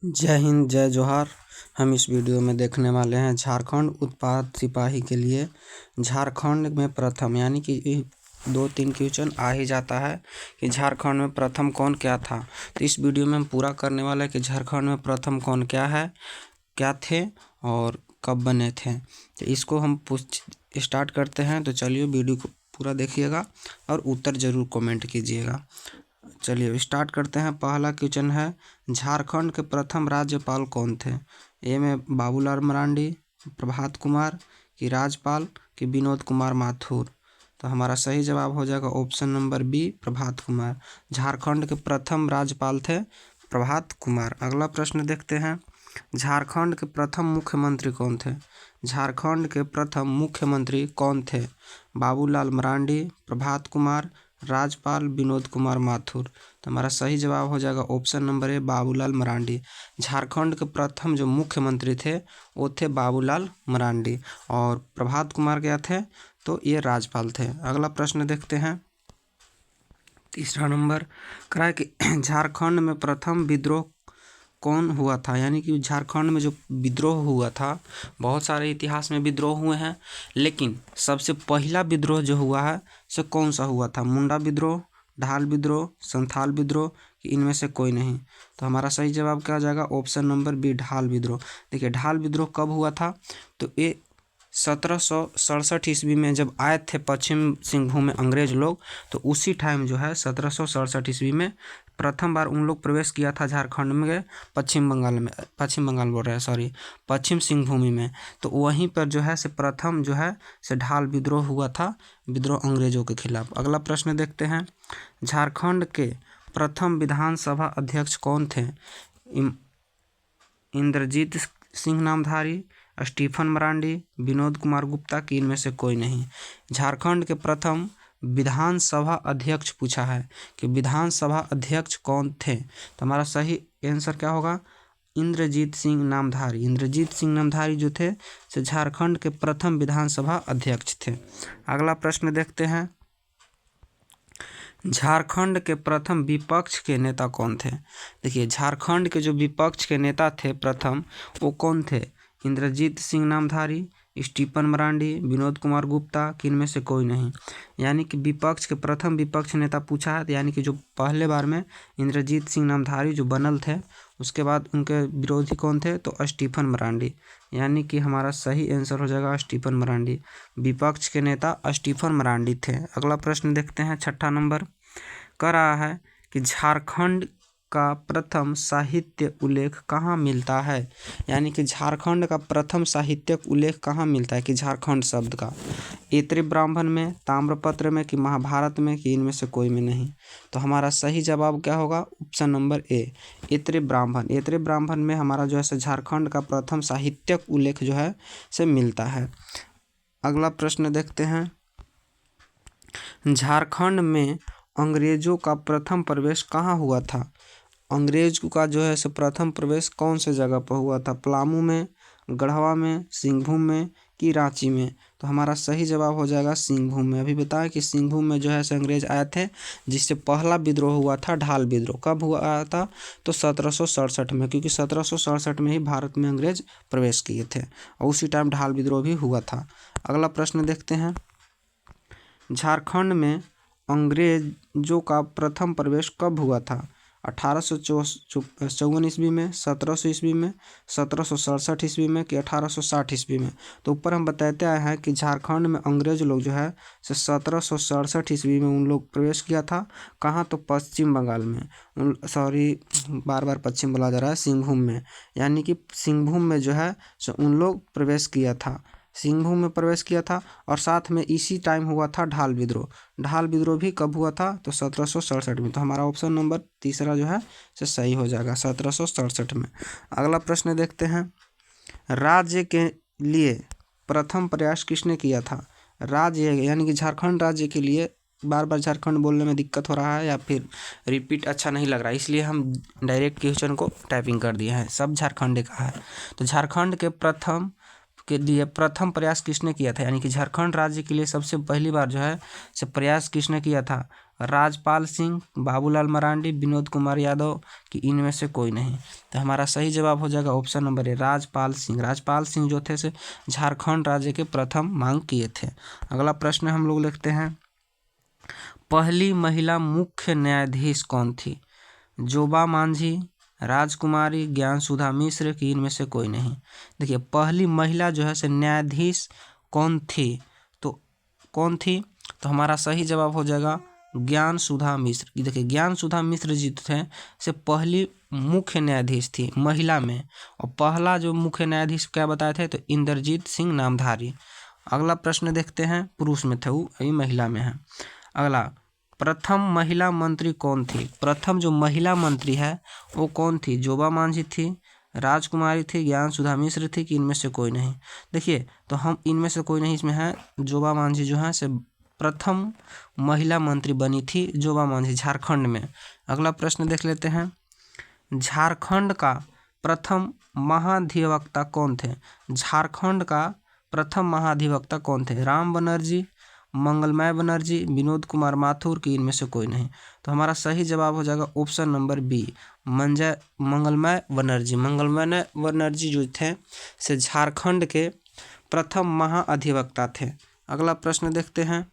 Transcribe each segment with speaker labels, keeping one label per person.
Speaker 1: जय हिंद, जय जोहार। हम इस वीडियो में देखने वाले हैं झारखंड उत्पाद सिपाही के लिए झारखंड में प्रथम, यानी कि 2-3 क्वेश्चन आ ही जाता है कि झारखंड में प्रथम कौन क्या था। तो इस वीडियो में हम पूरा करने वाले हैं कि झारखंड में प्रथम कौन क्या है, क्या थे और कब बने थे। तो इसको हम स्टार्ट करते हैं। तो चलिए वीडियो को पूरा देखिएगा और उत्तर ज़रूर कमेंट कीजिएगा। चलिए स्टार्ट करते हैं। पहला क्वेश्चन है, झारखंड के प्रथम राज्यपाल कौन थे। ए में बाबूलाल मरांडी, प्रभात कुमार की राजपाल की विनोद कुमार माथुर। तो हमारा सही जवाब हो जाएगा option number B, Prabhat Kumar. Jharkhand के प्रथम राज्यपाल थे प्रभात कुमार। अगला प्रश्न देखते हैं, झारखंड के प्रथम मुख्यमंत्री कौन थे। झारखंड के प्रथम मुख्यमंत्री कौन थे। बाबूलाल मरांडी, प्रभात कुमार, राजपाल विनोद कुमार माथुर। तो हमारा सही जवाब हो जाएगा option number A, Babulal Marandi. Jharkhand के प्रथम जो मुख्यमंत्री थे वो थे बाबूलाल मरांडी और प्रभात कुमार क्या थे, तो ये राजपाल थे। अगला प्रश्न देखते हैं, तीसरा नंबर करा है कि झारखंड में प्रथम विद्रोह कौन हुआ था। यानी कि झारखंड में जो विद्रोह हुआ था, बहुत सारे इतिहास में विद्रोह हुए हैं, लेकिन सबसे पहला विद्रोह जो हुआ है सो कौन सा हुआ था। मुंडा विद्रोह, ढाल विद्रोह, संथाल विद्रोह कि इनमें से कोई नहीं। तो हमारा सही जवाब क्या हो जाएगा ऑप्शन नंबर बी, ढाल विद्रोह। देखिए ढाल विद्रोह कब हुआ था, तो ये 1767 ईस्वी में जब आए थे पश्चिम सिंहभूम में अंग्रेज लोग, तो उसी टाइम जो है 1767 ईस्वी में प्रथम बार उन लोग प्रवेश किया था झारखंड में, पश्चिम बंगाल बोल रहे हैं, सॉरी, पश्चिम सिंहभूमि में। तो वहीं पर जो है से प्रथम जो है से ढाल विद्रोह हुआ था, विद्रोह अंग्रेजों के खिलाफ। अगला प्रश्न देखते हैं, झारखंड के प्रथम विधानसभा अध्यक्ष कौन थे। इंद्रजीत सिंह नामधारी, स्टीफन मरांडी, विनोद कुमार गुप्ता की इनमें से कोई नहीं। झारखंड के प्रथम विधानसभा अध्यक्ष पूछा है कि विधानसभा अध्यक्ष कौन थे। तो हमारा सही आंसर क्या होगा, इंद्रजीत सिंह नामधारी। इंद्रजीत सिंह नामधारी जो थे से झारखंड के प्रथम विधानसभा अध्यक्ष थे। अगला प्रश्न देखते हैं, झारखंड के प्रथम विपक्ष के नेता कौन थे। देखिए झारखंड के जो विपक्ष के नेता थे प्रथम, वो कौन थे। इंद्रजीत सिंह नामधारी, स्टीफन मरांडी, विनोद कुमार गुप्ता कि इनमें से कोई नहीं। यानी कि विपक्ष के प्रथम विपक्ष नेता पूछा है, यानी कि जो पहले बार में इंद्रजीत सिंह नामधारी जो बनल थे, उसके बाद उनके विरोधी कौन थे, तो स्टीफन मरांडी। यानी कि हमारा सही आंसर हो जाएगा स्टीफन मरांडी। विपक्ष के नेता स्टीफन मरांडी थे। अगला प्रश्न देखते हैं, छठा नंबर कह रहा है कि झारखंड का प्रथम साहित्य उल्लेख कहाँ मिलता है। यानी कि झारखंड का प्रथम साहित्यिक उल्लेख कहाँ मिलता है कि झारखंड शब्द का, ऐतरेय ब्राह्मण में, ताम्रपत्र में कि महाभारत में कि इनमें से कोई में नहीं। तो हमारा सही जवाब क्या होगा ऑप्शन नंबर ए, ऐतरेय ब्राह्मण। ऐतरेय ब्राह्मण में हमारा जो है झारखंड का प्रथम साहित्यिक उल्लेख जो है से मिलता है। अगला प्रश्न देखते हैं, झारखंड में अंग्रेजों का प्रथम प्रवेश कहाँ हुआ था। अंग्रेज का जो है सो प्रथम प्रवेश कौन से जगह पर हुआ था, पलामू में, गढ़वा में, सिंहभूम में कि रांची में। तो हमारा सही जवाब हो जाएगा सिंहभूम में। अभी बताएं कि सिंहभूम में जो है सो अंग्रेज आए थे, जिससे पहला विद्रोह हुआ था ढाल विद्रोह। कब हुआ था, तो 1767 में, क्योंकि 1767 में ही भारत में अंग्रेज प्रवेश किए थे और उसी टाइम ढाल विद्रोह भी हुआ था। अगला प्रश्न देखते हैं, झारखंड में अंग्रेजों का प्रथम प्रवेश कब हुआ था। 1854 ईस्वी में, 1700 ईस्वी में, 1767 ईस्वी में कि 1860 ईस्वी में। तो ऊपर हम बताते आए हैं कि झारखंड में अंग्रेज लोग जो है 1767 ईस्वी में उन लोग प्रवेश किया था। कहाँ, तो पश्चिम बंगाल में, सॉरी बार बार पश्चिम बोला जा रहा है, सिंहभूम में। यानी कि सिंहभूम में जो है सो उन लोग प्रवेश किया था, सिंहभूम में प्रवेश किया था। और साथ में इसी टाइम हुआ था ढाल विद्रोह। ढाल विद्रोह भी कब हुआ था, तो 1767 में। तो हमारा ऑप्शन नंबर तीसरा जो है से सही हो जाएगा 1767 में। अगला प्रश्न देखते हैं, राज्य के लिए प्रथम प्रयास किसने किया था। राज्य यानी कि झारखंड राज्य के लिए, बार बार झारखंड बोलने में दिक्कत हो रहा है या फिर रिपीट अच्छा नहीं लग रहा है, इसलिए हम डायरेक्ट क्वेश्चन को टाइपिंग कर दिए हैं, सब झारखंड का है। तो झारखंड के प्रथम के लिए प्रथम प्रयास किसने किया था, यानी कि झारखंड राज्य के लिए सबसे पहली बार जो है से प्रयास किसने किया था, राजपाल सिंह, बाबूलाल मरांडी, विनोद कुमार यादव कि इनमें से कोई नहीं। तो हमारा सही जवाब हो जाएगा option number A, Rajpal Singh. Rajpal Singh जो थे से झारखंड राज्य के प्रथम मांग किए थे। अगला प्रश्न हम लोग लिखते हैं, पहली महिला मुख्य न्यायाधीश कौन थी, जोबा मांझी, राजकुमारी, ज्ञान सुधा मिश्र की इनमें से कोई नहीं। देखिए पहली महिला जो है से न्यायाधीश कौन थी, तो कौन थी, तो हमारा सही जवाब हो जाएगा ज्ञान सुधा मिश्र। देखिए ज्ञान सुधा मिश्र जी थे से पहली मुख्य न्यायाधीश थी महिला में, और पहला जो मुख्य न्यायाधीश क्या बताए थे, तो इंद्रजीत सिंह नामधारी। अगला प्रश्न देखते हैं, पुरुष में थे वो, अभी महिला में है। अगला, प्रथम महिला मंत्री कौन थी, प्रथम जो महिला मंत्री है वो कौन थी, जोबा मांझी थी, राजकुमारी थी, ज्ञान सुधा मिश्र थी कि इनमें से कोई नहीं। देखिए तो हम इनमें से कोई नहीं इसमें है, जोबा मांझी जो है से प्रथम महिला मंत्री बनी थी जोबा मांझी झारखंड में। अगला प्रश्न देख लेते हैं, झारखंड का प्रथम महाधिवक्ता कौन थे, झारखंड का प्रथम महाधिवक्ता कौन थे, राम बनर्जी, मंगलमय बनर्जी, विनोद कुमार माथुर की इनमें से कोई नहीं। तो हमारा सही जवाब हो जाएगा ऑप्शन नंबर बी, मंगलमय बनर्जी। मंगलमय बनर्जी जो थे से झारखंड के प्रथम महाअधिवक्ता थे। अगला प्रश्न देखते हैं,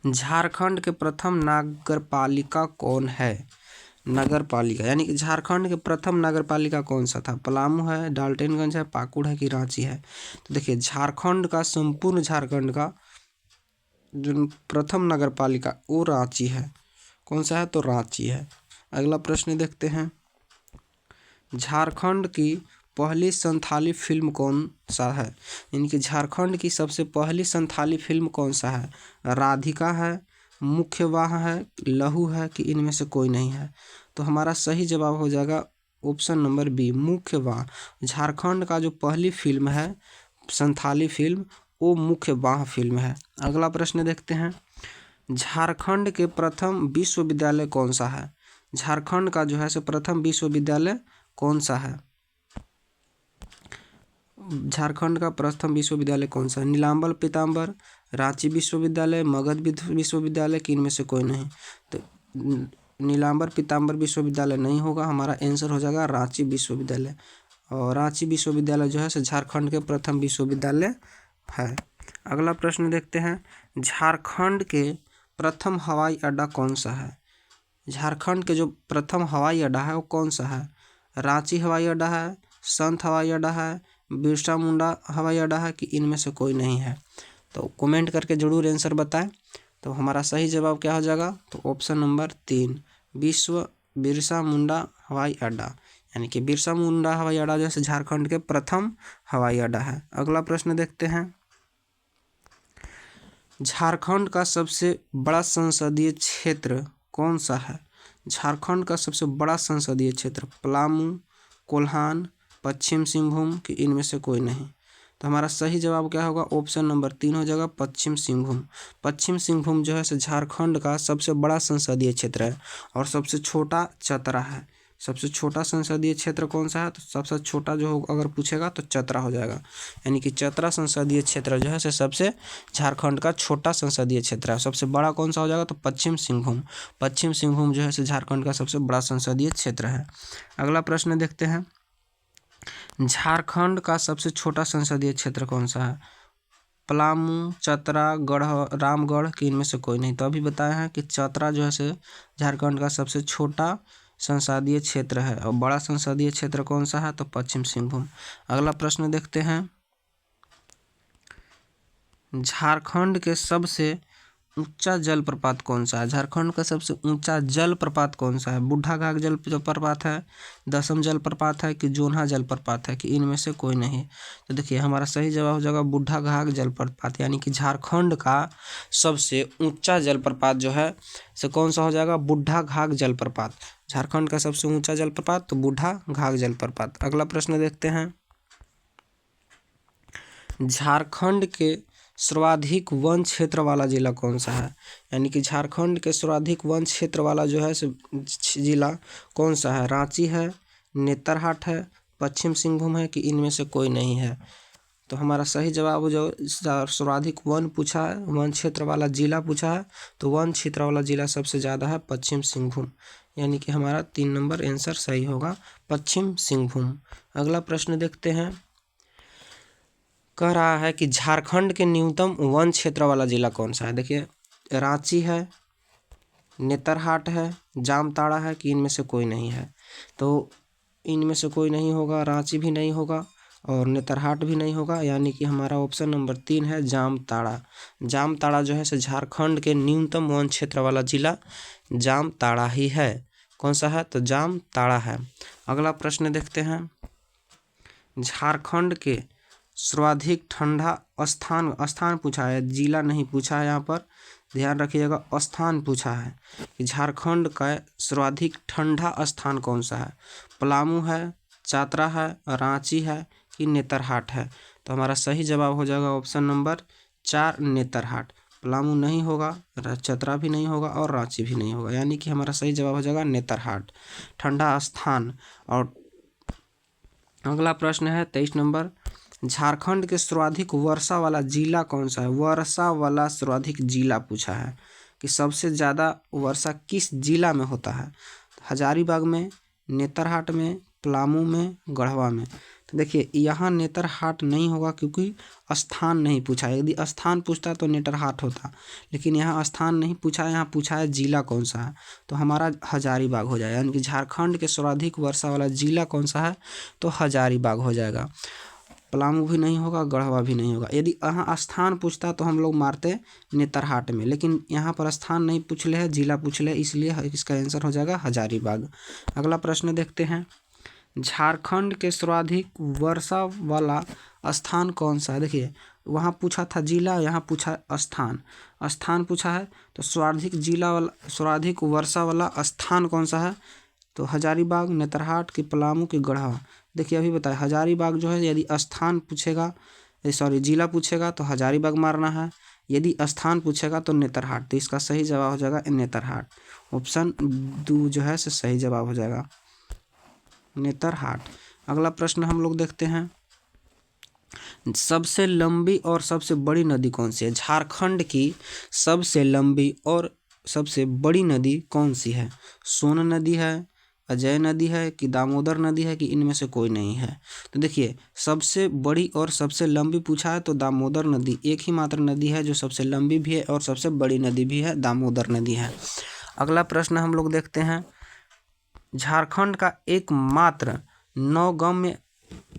Speaker 1: झारखंड के प्रथम नगरपालिका कौन है, नगरपालिका यानी कि झारखंड के प्रथम नगरपालिका कौन सा था, पलामू है, डाल्टनगंज है, पाकुड़ है कि रांची है। तो देखिए झारखंड का, संपूर्ण झारखंड का जो प्रथम नगरपालिका वो रांची है। कौन सा है, तो रांची है। अगला प्रश्न देखते हैं, झारखंड की पहली संथाली फिल्म कौन सा है, यानी कि झारखंड की सबसे पहली संथाली फिल्म कौन सा है, राधिका है, मुख्य वाह है, लहू है कि इनमें से कोई नहीं है। तो हमारा सही जवाब हो जाएगा ऑप्शन नंबर बी, मुख्य वाह। झारखंड का जो पहली फिल्म है संथाली फिल्म वो मुख्य वाह फिल्म है। अगला प्रश्न देखते हैं, झारखंड के प्रथम विश्वविद्यालय कौन सा है, झारखंड का जो है से प्रथम विश्वविद्यालय कौन सा है, झारखंड का प्रथम विश्वविद्यालय कौन सा है, नीलांबर पीताम्बर, रांची विश्वविद्यालय, मगध विश्वविद्यालय कि इनमें से कोई नहीं। तो नीलांबर पीताम्बर विश्वविद्यालय नहीं होगा, हमारा आंसर हो जाएगा रांची विश्वविद्यालय। और रांची विश्वविद्यालय जो है से झारखंड के प्रथम विश्वविद्यालय है। अगला प्रश्न देखते हैं, झारखंड के प्रथम हवाई अड्डा कौन सा है, झारखंड के जो प्रथम हवाई अड्डा है वो कौन सा है, रांची हवाई अड्डा है, संत हवाई अड्डा है, बिरसा मुंडा हवाई अड्डा है कि इनमें से कोई नहीं है। तो कमेंट करके जरूर आंसर बताएं। तो हमारा सही जवाब क्या हो जाएगा, तो ऑप्शन नंबर 3, बिरसा मुंडा हवाई अड्डा, यानी कि बिरसा मुंडा हवाई अड्डा जैसे झारखंड के प्रथम हवाई अड्डा है। अगला प्रश्न देखते हैं, झारखंड का सबसे बड़ा संसदीय क्षेत्र कौन सा है, झारखंड का सबसे बड़ा संसदीय क्षेत्र पलामू, कोल्हान, पश्चिम सिंहभूम कि इनमें से कोई नहीं। तो हमारा सही जवाब क्या होगा, ऑप्शन नंबर 3 हो जाएगा पश्चिम सिंहभूम। पश्चिम सिंहभूम जो है से झारखंड का सबसे बड़ा संसदीय क्षेत्र है और सबसे छोटा चतरा है। सबसे छोटा संसदीय क्षेत्र कौन सा है, तो सबसे छोटा जो अगर पूछेगा तो चतरा हो जाएगा, यानी कि चतरा संसदीय क्षेत्र जो है से सबसे झारखंड का छोटा संसदीय क्षेत्र है। सबसे बड़ा कौन सा हो जाएगा, तो पश्चिम सिंहभूम। पश्चिम सिंहभूम जो है से झारखंड का सबसे बड़ा संसदीय क्षेत्र है। अगला प्रश्न देखते हैं, झारखंड का सबसे छोटा संसदीय क्षेत्र कौन सा है, पलामू, चतरा, रामगढ़ कि इनमें से कोई नहीं। तो अभी बताए हैं कि चतरा जो है से झारखंड का सबसे छोटा संसदीय क्षेत्र है और बड़ा संसदीय क्षेत्र कौन सा है, तो पश्चिम सिंहभूम। अगला प्रश्न देखते हैं, झारखंड के सबसे ऊंचा जलप्रपात कौन सा है, झारखंड का सबसे ऊंचा जलप्रपात कौन सा है, बुढ़ा घाघ जलप्रपात है, दसम जलप्रपात है कि जोन्हा जलप्रपात है कि इनमें से कोई नहीं। तो देखिए हमारा सही जवाब हो जाएगा बुढ़ा घाघ जलप्रपात, यानी कि झारखंड का सबसे ऊंचा जलप्रपात जो है से कौन सा हो जाएगा, बुढ़ा घाघ जलप्रपात। झारखंड का सबसे ऊंचा जलप्रपात तो बुढ़ा घाघ जलप्रपात। अगला प्रश्न देखते हैं, झारखंड के सर्वाधिक वन क्षेत्र वाला जिला कौन सा है, यानी कि झारखंड के सर्वाधिक वन क्षेत्र वाला जो है जिला कौन सा है, रांची है, नेतरहाट है, पश्चिम सिंहभूम है कि इनमें से कोई नहीं है। तो हमारा सही जवाब जो सर्वाधिक वन पूछा है, वन क्षेत्र वाला जिला पूछा है, तो वन क्षेत्र वाला जिला सबसे ज़्यादा है पश्चिम सिंहभूम, यानी कि हमारा 3 नंबर आंसर सही होगा पश्चिम सिंहभूम। अगला प्रश्न देखते हैं। कह रहा है कि झारखंड के न्यूनतम वन क्षेत्र वाला जिला कौन सा है। देखिए, रांची है, नेतरहाट है, जामताड़ा है कि इनमें से कोई नहीं है। तो इनमें से कोई नहीं होगा, रांची भी नहीं होगा और नेतरहाट भी नहीं होगा, यानी कि हमारा ऑप्शन नंबर 3 है जामताड़ा। जामताड़ा जो है से झारखंड के न्यूनतम वन क्षेत्र वाला जिला जामताड़ा ही है। कौन सा है, तो जामताड़ा है। अगला प्रश्न देखते हैं। झारखंड के सर्वाधिक ठंडा स्थान पूछा है, जिला नहीं पूछा है। यहाँ पर ध्यान रखिएगा, स्थान पूछा है कि झारखंड का सर्वाधिक ठंडा स्थान कौन सा है। पलामू है, चतरा है, रांची है कि नेतरहाट है। तो हमारा सही जवाब हो जाएगा ऑप्शन नंबर 4 नेतरहाट। पलामू नहीं होगा, चतरा भी नहीं होगा और रांची भी नहीं होगा, यानी कि हमारा सही जवाब हो जाएगा नेतरहाट, ठंडा स्थान। और अगला प्रश्न है 23 नंबर। झारखंड के सर्वाधिक वर्षा वाला जिला कौन सा है। वर्षा वाला सर्वाधिक जिला पूछा है कि सबसे ज़्यादा वर्षा किस जिला में होता है। हजारीबाग में, नेतरहाट में, पलामू में, गढ़वा में। तो देखिए, यहाँ नेतरहाट नहीं होगा क्योंकि स्थान नहीं पूछा है। यदि स्थान पूछता तो नेतरहाट होता, लेकिन यहाँ स्थान नहीं पूछा है, यहाँ पूछा है जिला कौन सा है। तो हमारा हजारीबाग हो जाएगा, यानी कि झारखंड के सर्वाधिक वर्षा वाला जिला कौन सा है, तो हजारीबाग हो जाएगा। पलामू भी नहीं होगा, गढ़वा भी नहीं होगा। यदि यहाँ स्थान पूछता तो हम लोग मारते नेतरहाट में, लेकिन यहाँ पर स्थान नहीं पूछ ले है, जिला पूछ ले, इसलिए इसका आंसर हो जाएगा हजारीबाग। अगला प्रश्न देखते हैं। झारखंड के सर्वाधिक वर्षा वाला स्थान कौन सा है। देखिए, वहाँ पूछा था जिला, यहाँ पूछा स्थान। स्थान पूछा है तो सर्वाधिक वर्षा वाला स्थान कौन सा है, तो हजारीबाग, नेतरहाट की पलामू की गढ़वा। देखिए, अभी बताया हजारीबाग जो है, यदि स्थान पूछेगा जिला पूछेगा तो हजारीबाग मारना है, यदि स्थान पूछेगा तो नेतरहाट। तो इसका सही जवाब हो जाएगा नेतरहाट। ऑप्शन 2 जो है सही जवाब हो जाएगा नेतरहाट। अगला प्रश्न हम लोग देखते हैं। सबसे लंबी और सबसे बड़ी नदी कौन सी है। झारखंड की सबसे लंबी और सबसे बड़ी नदी कौन सी है। सोन नदी है, अजय नदी है कि दामोदर नदी है कि इनमें से कोई नहीं है। तो देखिए, सबसे बड़ी और सबसे लंबी पूछा है तो दामोदर नदी एक ही मात्र नदी है जो सबसे लंबी भी है और सबसे बड़ी नदी भी है, दामोदर नदी है। अगला प्रश्न हम लोग देखते हैं। झारखंड का एकमात्र नौगम्य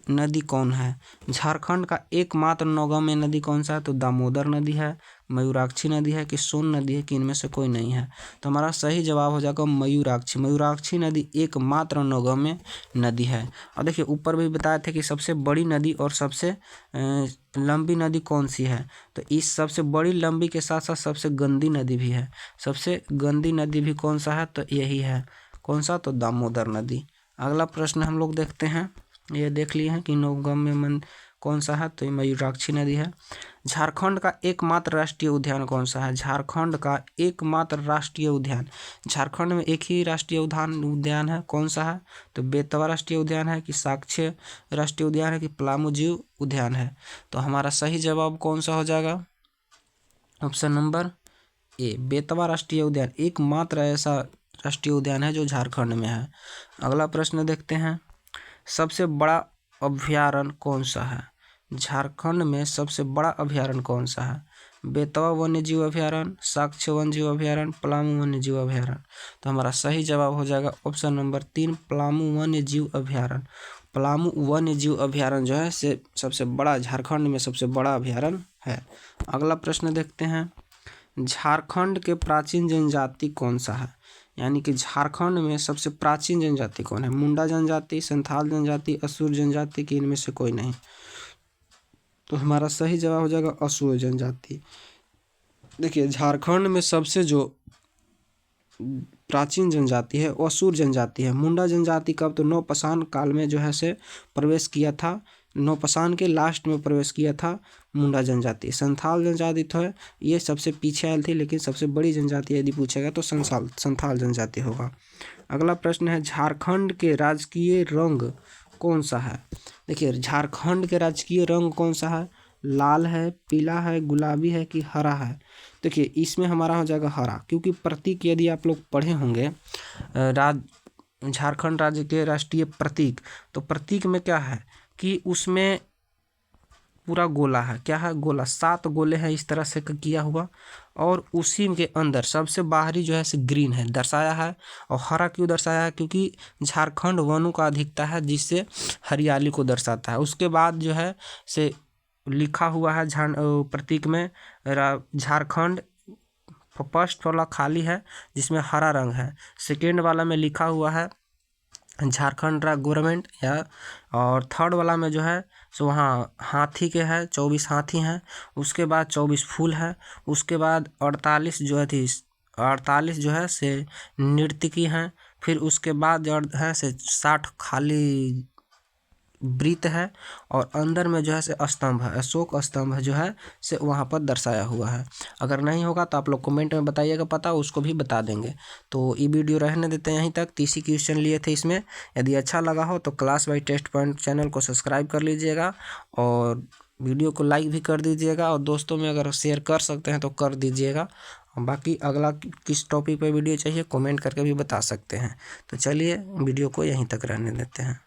Speaker 1: नदी कौन है। झारखंड का एकमात्र नौगम्य नदी कौन सा है, तो दामोदर नदी है, मयूराक्षी नदी है कि सोन नदी है कि इनमें से कोई नहीं है। तो हमारा सही जवाब हो जाएगा मयूराक्षी। मयूराक्षी नदी एकमात्र नौगम्य नदी है। और देखिए, ऊपर भी बताए थे कि सबसे बड़ी नदी और सबसे लंबी नदी कौन सी है। तो इस सबसे बड़ी लंबी के साथ साथ सबसे गंदी नदी भी है। सबसे गंदी नदी भी कौन सा है, तो यही है। कौन सा, तो दामोदर नदी। अगला प्रश्न हम लोग देखते हैं। ये देख लिए हैं कि नौगम्य कौन सा है, तो ये मयूराक्षी नदी है। झारखंड का एकमात्र राष्ट्रीय उद्यान कौन सा है। झारखंड का एकमात्र राष्ट्रीय उद्यान, झारखंड में एक ही राष्ट्रीय उद्यान है, कौन सा है, तो बेतवा राष्ट्रीय उद्यान है कि साक्ष्य राष्ट्रीय उद्यान है कि पलामू जीव उद्यान है। तो हमारा सही जवाब कौन सा हो जाएगा, ऑप्शन नंबर ए, बेतवा राष्ट्रीय उद्यान एकमात्र ऐसा राष्ट्रीय उद्यान है जो झारखंड में है। अगला प्रश्न देखते हैं। सबसे बड़ा अभयारण्य कौन सा है। झारखंड में सबसे बड़ा अभयारण्य कौन सा है। बेतवा वन्य जीव अभयारण्य, साक्ष्य वन्य जीव अभयारण्य, पलामू वन्य जीव अभयारण्य। तो हमारा सही जवाब हो जाएगा ऑप्शन नंबर 3 पलामू वन्य जीव अभयारण्य। पलामू वन्य जीव अभयारण्य जो है से सबसे बड़ा, झारखंड में सबसे बड़ा अभयारण्य है। अगला प्रश्न देखते हैं। झारखंड के प्राचीन जनजाति कौन सा है, यानी कि झारखंड में सबसे प्राचीन जनजाति कौन है। मुंडा जनजाति, संथाल जनजाति, असुर जनजाति की इनमें से कोई नहीं। तो हमारा सही जवाब हो जाएगा असुर जनजाति। देखिए, झारखंड में सबसे जो प्राचीन जनजाति है वो असुर जनजाति है। मुंडा जनजाति कब, तो नौपाषाण काल में जो है से प्रवेश किया था, नौपाषाण के लास्ट में प्रवेश किया था मुंडा जनजाति। संथाल जनजाति तो है ये सबसे पीछे आई थी, लेकिन सबसे बड़ी जनजाति यदि पूछेगा तो संथाल जनजाति होगा। अगला प्रश्न है। झारखंड के राजकीय रंग कौन सा है? देखिए झारखंड के राजकीय रंग कौन सा है? लाल है, पीला है, गुलाबी है कि हरा है? देखिए इसमें हमारा हो जाएगा हरा, क्योंकि प्रतीक यदि आप लोग पढ़े होंगे झारखंड राज्य के राष्ट्रीय प्रतीक, तो प्रतीक में क्या है कि उसमें पूरा गोला है। क्या है? गोला। 7 गोले हैं इस तरह से किया हुआ, और उसी के अंदर सबसे बाहरी जो है से ग्रीन है दर्शाया है। और हरा क्यों दर्शाया है? क्योंकि झारखंड वनों का अधिकता है, जिससे हरियाली को दर्शाता है। उसके बाद जो है से लिखा हुआ है प्रतीक में झारखंड। फर्स्ट वाला खाली है जिसमें हरा रंग है। सेकेंड वाला में लिखा हुआ है झारखंड गवर्नमेंट या, और थर्ड वाला में जो है सो वहाँ हाथी के है, 24 हाथी हैं। उसके बाद 24 फूल है। उसके बाद 48 जो है 48 जो है से नर्तकी हैं। फिर उसके बाद जो है से 60 खाली वृत्त है, और अंदर में जो है से स्तंभ है, अशोक स्तंभ जो है से वहाँ पर दर्शाया हुआ है। अगर नहीं होगा तो आप लोग कमेंट में बताइएगा, पता उसको भी बता देंगे। तो ये वीडियो रहने देते हैं यहीं तक। 30 क्वेश्चन लिए थे इसमें। यदि अच्छा लगा हो तो class by test point channel को सब्सक्राइब कर लीजिएगा, और वीडियो को लाइक भी कर दीजिएगा, और दोस्तों में अगर शेयर कर सकते हैं तो कर दीजिएगा। बाकी अगला किस टॉपिक पर वीडियो चाहिए कमेंट करके भी बता सकते हैं। तो चलिए वीडियो को यहीं तक रहने देते हैं।